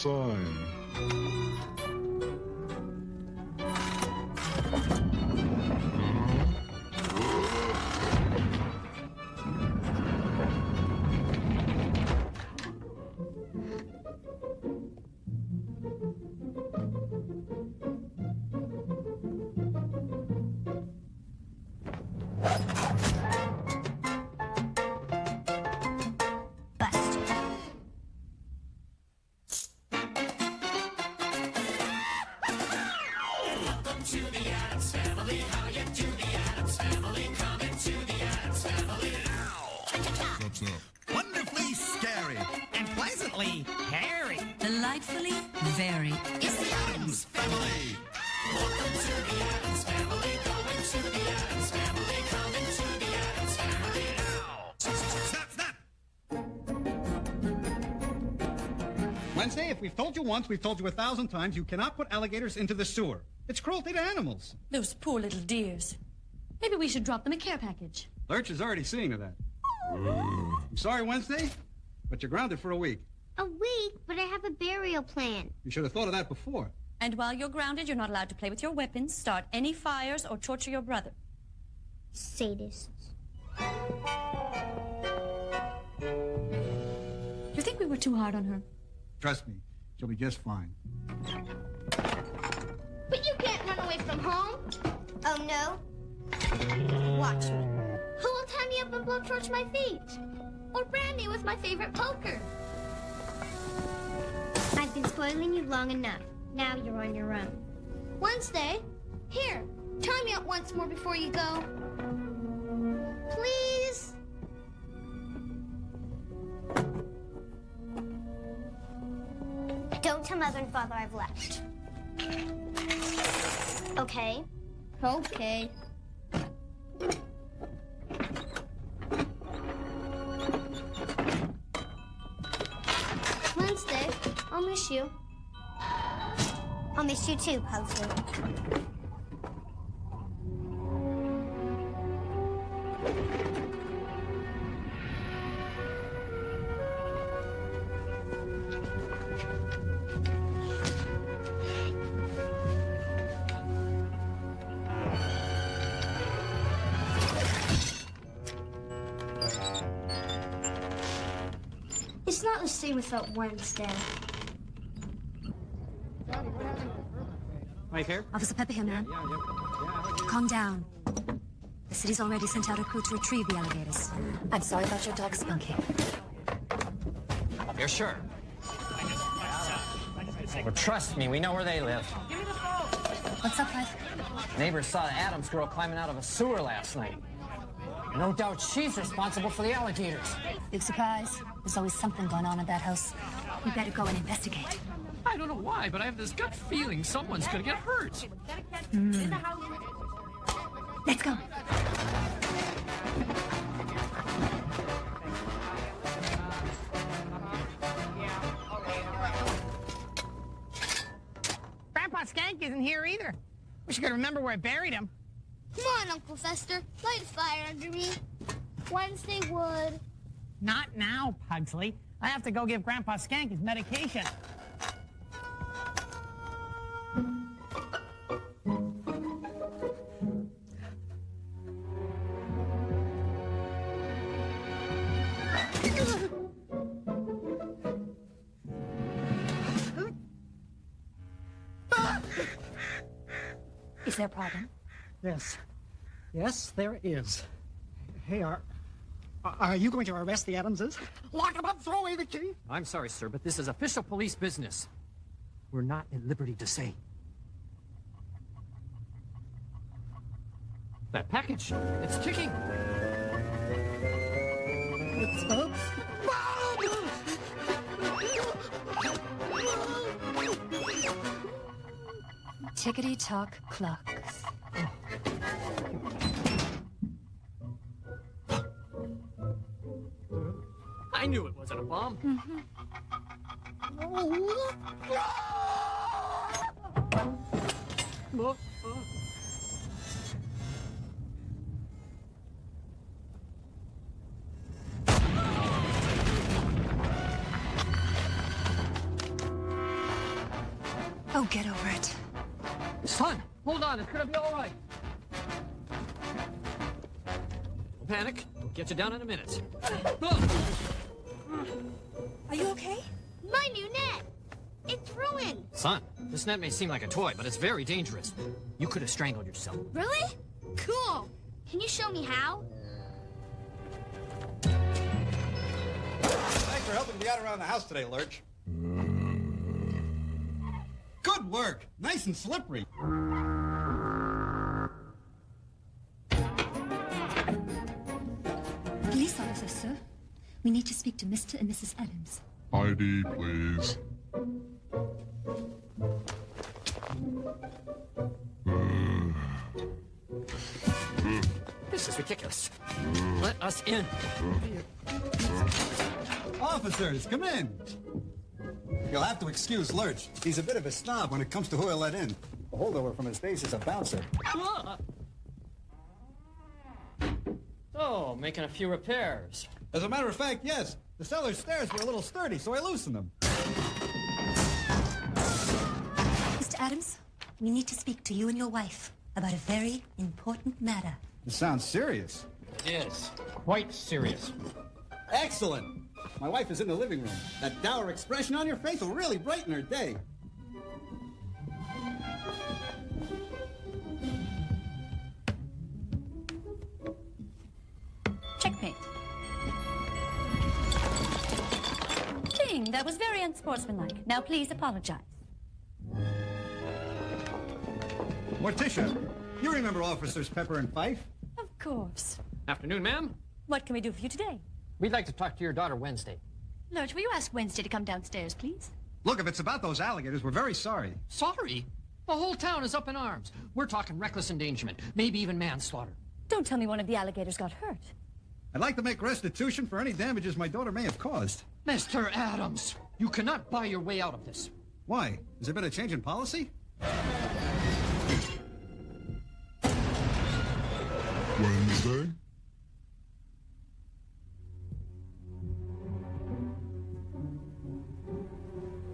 sign. Busted. Welcome to the Addams Family. How you do, the Addams Family? Coming to the Addams Family now. What's up? Wonderfully scary and pleasantly hairy. Delightfully very. It's the Addams Family. Welcome to the Addams Family. Going to the Addams Family. Coming to the Addams Family now. Stop, stop. Wednesday, if we've told you once, we've told you 1,000 times, you cannot put alligators into the sewer. It's cruelty to animals. Those poor little dears. Maybe we should drop them a care package. Lurch is already seeing to that. I'm sorry, Wednesday, but you're grounded for a week. A week? But I have a burial plan. You should have thought of that before. And while you're grounded, you're not allowed to play with your weapons, start any fires, or torture your brother. Sadists. You think we were too hard on her? Trust me, she'll be just fine. But you can't run away from home. Oh, no? Watch me. Who will tie me up and blowtorch my feet? Or brand me with my favorite poker? I've been spoiling you long enough. Now you're on your own. Wednesday, here, tie me up once more before you go. Please? Don't tell Mother and Father I've left. Okay? Okay. Wednesday, I'll miss you. I'll miss you too, Pugsley. It's not the same without Wednesday. Right here? Officer Pepper here, ma'am. Calm down. The city's already sent out a crew to retrieve the alligators. I'm sorry about your dog, Spunky. You're sure? Well, trust me, we know where they live. What's up, Bud? Neighbors saw the Addams girl climbing out of a sewer last night. No doubt she's responsible for the alligators. Big surprise. There's always something going on in that house. We better go and investigate. I don't know why, but I have this gut feeling someone's gonna get hurt. Let's go. Grandpa Skank isn't here either. Wish I could remember where I buried him. Come on, Uncle Fester. Light a fire under me. Wednesday would. Not now, Pugsley. I have to go give Grandpa Skank his medication. Is there a problem? Yes. Yes, there is. Hey, are you going to arrest the Addamses? Lock them up, throw away the key. I'm sorry, sir, but this is official police business. We're not at liberty to say. That package, it's ticking. It's up. Tickety-tock clocks. I knew it wasn't a bomb. Oh, get over it. Son, hold on. It's gonna be all right. Don't panic. We'll get you down in a minute. Are you okay? My new net! It's ruined! Son, this net may seem like a toy, but it's very dangerous. You could have strangled yourself. Really? Cool! Can you show me how? Thanks for helping me out around the house today, Lurch. Good work. Nice and slippery. Police officer, sir. We need to speak to Mr. and Mrs. Addams. ID, please. This is ridiculous. Let us in. Officers, come in. You'll have to excuse Lurch. He's a bit of a snob when it comes to who he'll let in. The holdover from his base is a bouncer. So, making a few repairs. As a matter of fact, yes. The cellar stairs were a little sturdy, so I loosened them. Mr. Addams, we need to speak to you and your wife about a very important matter. This sounds serious. It is. Quite serious. Excellent. My wife is in the living room. That dour expression on your face will really brighten her day. Checkmate. King, that was very unsportsmanlike. Now please apologize. Morticia, you remember Officers Pepper and Fife? Of course. Afternoon, ma'am. What can we do for you today? We'd like to talk to your daughter Wednesday. Lurch, will you ask Wednesday to come downstairs, please? Look, if it's about those alligators, we're very sorry. Sorry? The whole town is up in arms. We're talking reckless endangerment, maybe even manslaughter. Don't tell me one of the alligators got hurt. I'd like to make restitution for any damages my daughter may have caused. Mr. Addams, you cannot buy your way out of this. Why? Has there been a change in policy? Wednesday?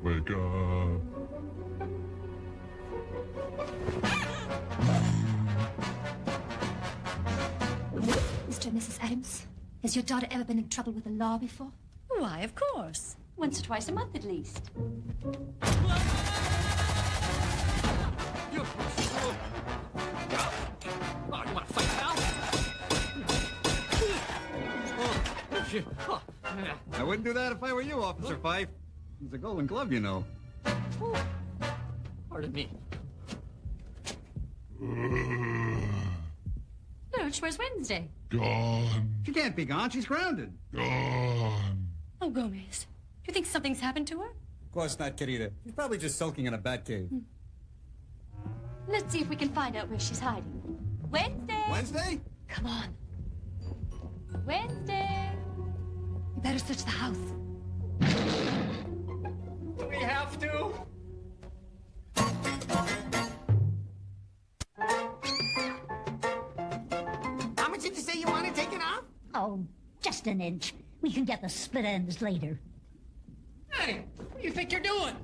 Wake up. Mr. and Mrs. Addams, has your daughter ever been in trouble with the law before? Why, of course. Once or twice a month at least. You want to fight now? I wouldn't do that if I were you, Officer Fife. It's a golden glove, you know. Pardon me. Lurch, where's Wednesday? Gone. She can't be gone. She's grounded. Gone. Oh, Gomez. Do you think something's happened to her? Of course not, querida. She's probably just sulking in a bat cave. Let's see if we can find out where she's hiding. Wednesday! Wednesday? Come on. Wednesday! You better search the house. Do we have to? How much did you say you wanted taken off? Oh, just an inch. We can get the split ends later. Hey, what do you think you're doing?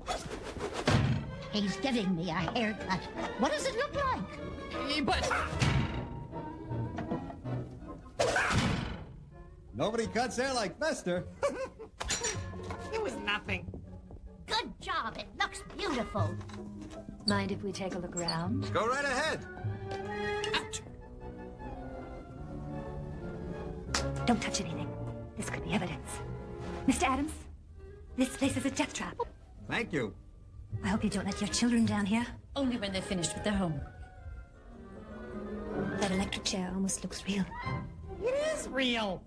He's giving me a haircut. What does it look like? But... Nobody cuts hair like Fester. It was nothing. Good job. It looks beautiful. Mind if we take a look around? Go right ahead. Don't touch anything. This could be evidence. Mr. Addams, this place is a death trap. Thank you. I hope you don't let your children down here. Only when they're finished with their homework. That electric chair almost looks real. It is real.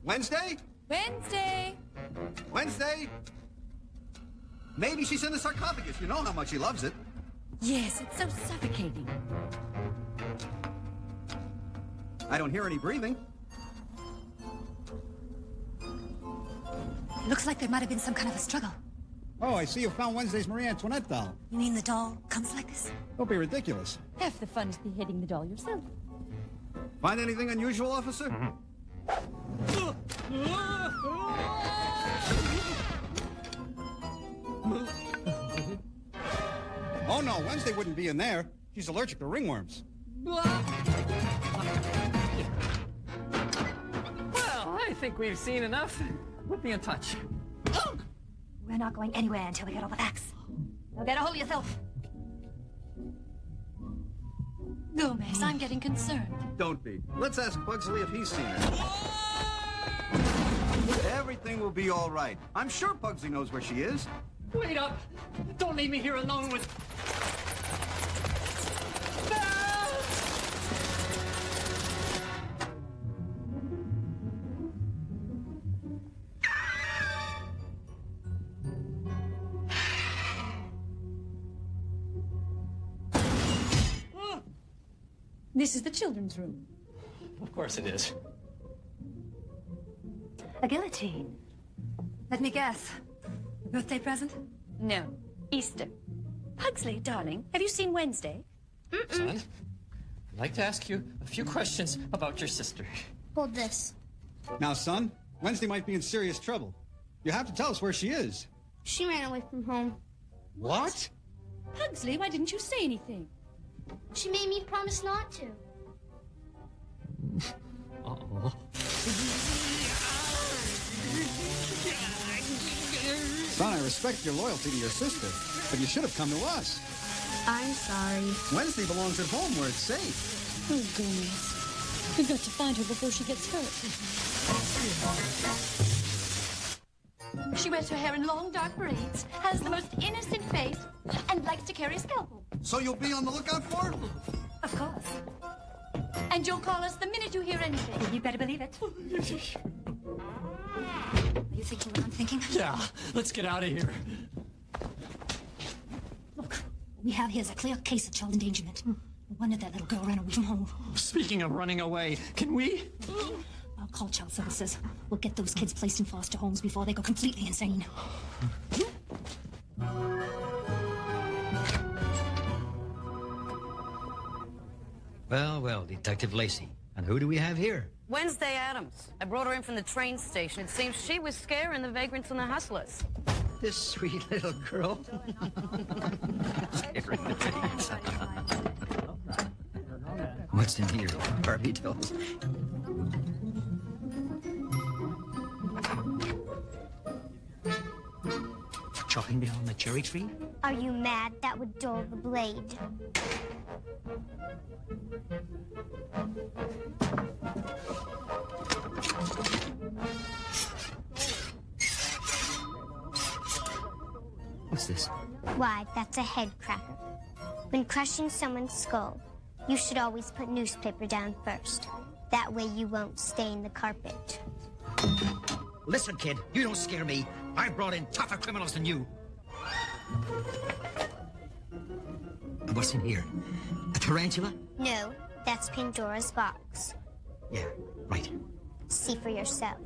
Wednesday? Wednesday! Wednesday? Maybe she's in the sarcophagus. You know how much he loves it. Yes, it's so suffocating. I don't hear any breathing. Looks like there might have been some kind of a struggle. Oh, I see you found Wednesday's Marie Antoinette doll. You mean the doll comes like this? Don't be ridiculous. Half the fun is beheading the doll yourself. Find anything unusual, officer? Oh, no, Wednesday wouldn't be in there. She's allergic to ringworms. Well, I think we've seen enough. We'll be in touch. We're not going anywhere until we get all the facts. Now get a hold of yourself. Gomez, I'm getting concerned. Don't be. Let's ask Pugsley if he's seen her. Everything will be all right. I'm sure Pugsley knows where she is. Wait up! Don't leave me here alone with... This is the children's room. Of course it is. A guillotine. Let me guess. A birthday present? No, Easter. Pugsley, darling, have you seen Wednesday? Son, I'd like to ask you a few questions about your sister. Hold this. Now, son, Wednesday might be in serious trouble. You have to tell us where she is. She ran away from home. What? Pugsley, why didn't you say anything? She made me promise not to. Uh-oh. Son, I respect your loyalty to your sister, but you should have come to us. I'm sorry. Wednesday belongs at home where it's safe. Oh, Gomez. We've got to find her before she gets hurt. She wears her hair in long, dark braids, has the most innocent face, and likes to carry a scalpel. So you'll be on the lookout for her? Of course. And you'll call us the minute you hear anything. You better believe it. Are you thinking what I'm thinking? Yeah, let's get out of here. Look, what we have here is a clear case of child endangerment. No wonder that little girl ran away from home. Speaking of running away, can we? I'll call child services. We'll get those kids placed in foster homes before they go completely insane. Well, well, Detective Lacey. And who do we have here? Wednesday Addams. I brought her in from the train station. It seems she was scaring the vagrants and the hustlers. This sweet little girl. What's in here? Barbie dolls? Chopping down the cherry tree? Are you mad? That would dull the blade. What's this? Why, that's a head cracker. When crushing someone's skull, you should always put newspaper down first. That way you won't stain the carpet. Listen, kid, you don't scare me. I brought in tougher criminals than you. And what's in here? A tarantula? No, that's Pandora's box. Yeah, right. See for yourself.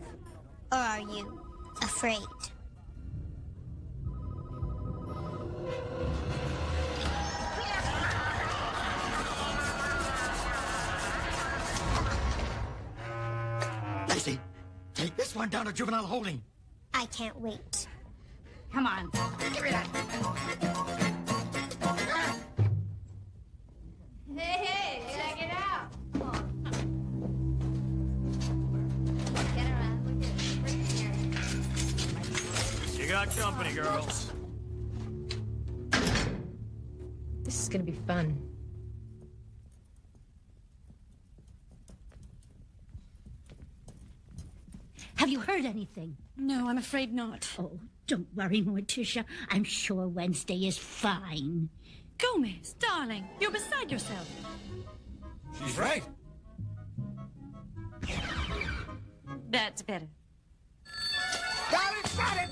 Or are you afraid? Lacey, take this one down to juvenile holding. I can't wait. Come on. Give me that. Hey, check it out. Get around. Look at it. Bring it here. You got company, girls. This is gonna be fun. Have you heard anything? No, I'm afraid not. Oh, don't worry, Morticia. I'm sure Wednesday is fine. Gomez, darling, you're beside yourself. She's right. That's better. Got it! Got it!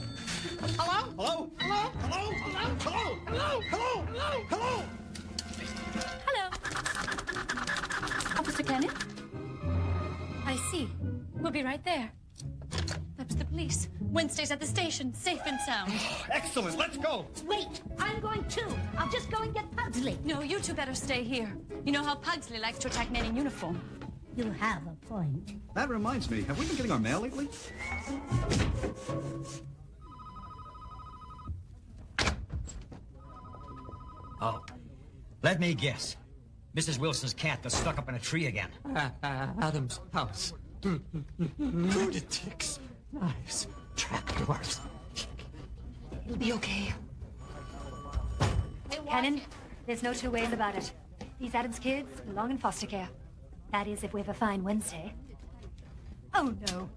Hello? Hello? Hello? Hello? Hello? Hello? Hello? Hello? Hello? Hello. Officer Kenneth? I see. We'll be right there. That was the police. Wednesday's at the station, safe and sound. Excellent, let's go. Wait, I'm going too. I'll just go and get Pugsley. No, you two better stay here. You know how Pugsley likes to attack men in uniform. You have a point. That reminds me, have we been getting our mail lately? Oh, let me guess. Mrs. Wilson's cat got stuck up in a tree again. Adam's house. Lunatics. Knives. Trapdoors. It'll be okay. Cannon, there's no two ways about it. These Addams kids belong in foster care. That is, if we ever find Wednesday. Oh, no.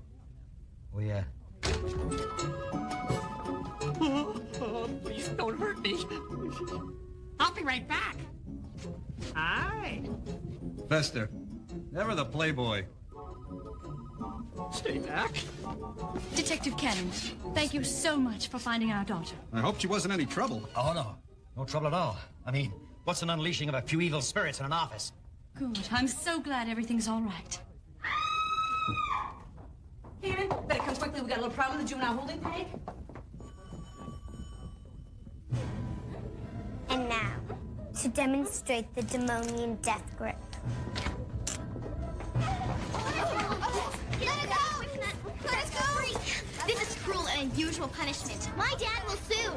Please don't hurt me. I'll be right back. Hi. Fester, never the playboy. Stay back. Detective Cannon, thank you so much for finding our daughter. I hope she wasn't any trouble. Oh, no. No trouble at all. I mean, what's an unleashing of a few evil spirits in an office? Good. I'm so glad everything's all right. Cannon, better come quickly. We got a little problem in the juvenile holding tank. And now, to demonstrate the demonian death grip. Let it go! Let us go! This is cruel and unusual punishment. My dad will sue.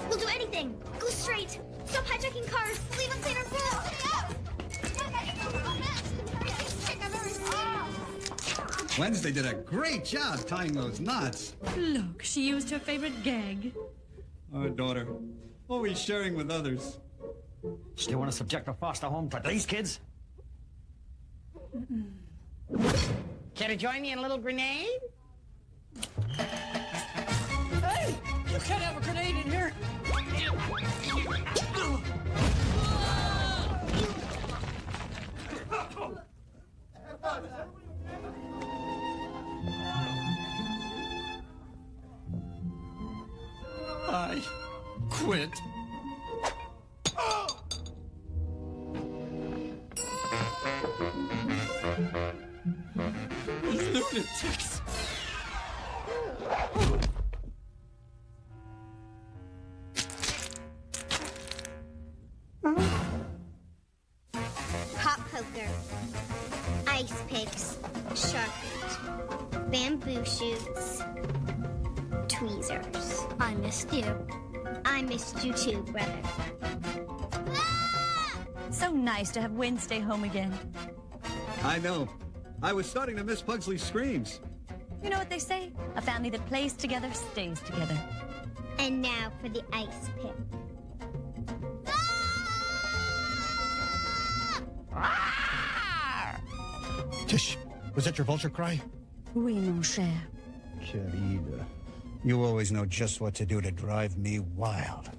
We'll do anything. Go straight. Stop hijacking cars. Leave us in our room. Wednesday did a great job tying those knots. Look, she used her favorite gag. Our daughter, always sharing with others. Still want to subject a foster home to these kids? Care to join me in a little grenade? Hey! You can't have a grenade in here! I quit. Lunatics. Hot poker. Ice picks. Shark bait. Bamboo shoots. Tweezers. I missed you. I missed you too, brother. So nice to have Wednesday home again. I know. I was starting to miss Pugsley's screams. You know what they say? A family that plays together stays together. And now for the ice pick. Tish, was that your vulture cry? Oui, mon cher. Querida, you always know just what to do to drive me wild.